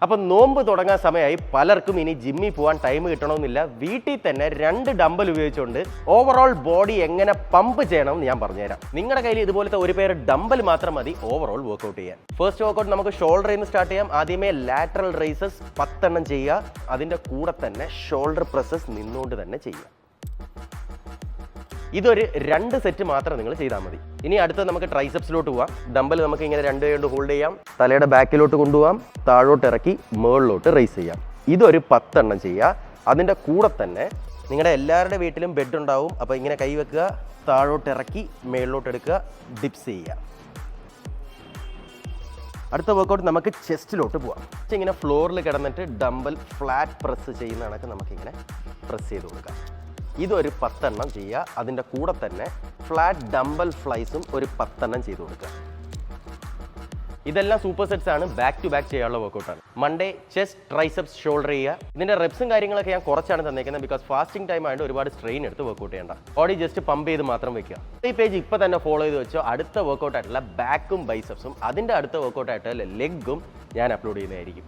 അപ്പം നോമ്പ് തുടങ്ങാൻ സമയമായി പലർക്കും ഇനി ജിമ്മിൽ പോകാൻ ടൈം കിട്ടണമെന്നില്ല. വീട്ടിൽ തന്നെ 2 ഡംബൽ ഉപയോഗിച്ചുകൊണ്ട് ഓവറോൾ ബോഡി എങ്ങനെ പമ്പ് ചെയ്യണമെന്ന് ഞാൻ പറഞ്ഞുതരാം. നിങ്ങളുടെ കയ്യിൽ ഇതുപോലത്തെ ഒരു പേര് ഡംബൽ മാത്രം മതി ഓവറോൾ വർക്കൗട്ട് ചെയ്യാൻ. ഫസ്റ്റ് വർക്കൗട്ട് നമുക്ക് ഷോൾഡറിൽ നിന്ന് സ്റ്റാർട്ട് ചെയ്യാം. ആദ്യമേ ലാറ്ററൽ റൈസസ് 10 എണ്ണം ചെയ്യുക. അതിൻ്റെ കൂടെ തന്നെ ഷോൾഡർ പ്രസ്സസ് നിന്നുകൊണ്ട് തന്നെ ചെയ്യുക. ഇതൊരു 2 സെറ്റ് മാത്രം നിങ്ങൾ ചെയ്താൽ മതി. ഇനി അടുത്ത് നമുക്ക് ട്രൈസെപ്സിലോട്ട് പോവാം. ഡംബൽ നമുക്ക് ഇങ്ങനെ 2 കൈ കൊണ്ട് ഹോൾഡ് ചെയ്യാം. തലയുടെ ബാക്കിലോട്ട് കൊണ്ടുപോകാം. താഴോട്ട് ഇറക്കി മുകളിലോട്ട് റൈസ് ചെയ്യാം. ഇതൊരു 10 എണ്ണം ചെയ്യുക. അതിൻ്റെ കൂടെ തന്നെ നിങ്ങളുടെ എല്ലാവരുടെ വീട്ടിലും ബെഡ് ഉണ്ടാവും. അപ്പോൾ ഇങ്ങനെ കൈ വെക്കുക, താഴോട്ട് ഇറക്കി മേളിലോട്ട് എടുക്കുക, ഡിപ്സ് ചെയ്യുക. അടുത്ത വർക്കൗട്ട് നമുക്ക് ചെസ്റ്റിലോട്ട് പോവാം. ഇങ്ങനെ ഫ്ലോറിൽ കിടന്നിട്ട് ഡംബൽ ഫ്ലാറ്റ് പ്രസ് ചെയ്യുന്ന കണക്ക് നമുക്കിങ്ങനെ പ്രസ് ചെയ്ത് കൊടുക്കാം. ഇതൊരു 10 എണ്ണം ചെയ്യുക. അതിൻ്റെ കൂടെ തന്നെ ഫ്ലാറ്റ് ഡംബൽ ഫ്ലൈസും ഒരു 10 എണ്ണം ചെയ്ത് കൊടുക്കുക. ഇതെല്ലാം സൂപ്പർ സെറ്റ്സ് ആണ്. ബാക്ക് ടു ബാക്ക് ചെയ്യാനുള്ള വർക്കൗട്ടാണ്. മൺഡേ ചെസ്റ്റ്, ട്രൈസെപ്സ്, ഷോൾഡർ ചെയ്യുക. ഇതിൻ്റെ റെപ്സും കാര്യങ്ങളൊക്കെ ഞാൻ കുറച്ചാണ് തന്നേക്കുന്നത്. ബിക്കോസ് ഫാസ്റ്റിംഗ് ടൈം ആയതുകൊണ്ട് ഒരുപാട് സ്ട്രെയിൻ എടുത്ത് വർക്കൗട്ട് ചെയ്യേണ്ട. ബോഡി ജസ്റ്റ് പമ്പ് ചെയ്ത് മാത്രം വെക്കുക. ഈ പേജ് ഇപ്പോൾ തന്നെ ഫോളോ ചെയ്ത് വെച്ചോ. അടുത്ത വർക്കൗട്ട് ആയിട്ടുള്ള ബാക്കും ബൈസെപ്സും അതിൻ്റെ അടുത്ത വർക്കൗട്ട് ആയിട്ടുള്ള ലെഗും ഞാൻ അപ്ലോഡ് ചെയ്യുന്നതായിരിക്കും.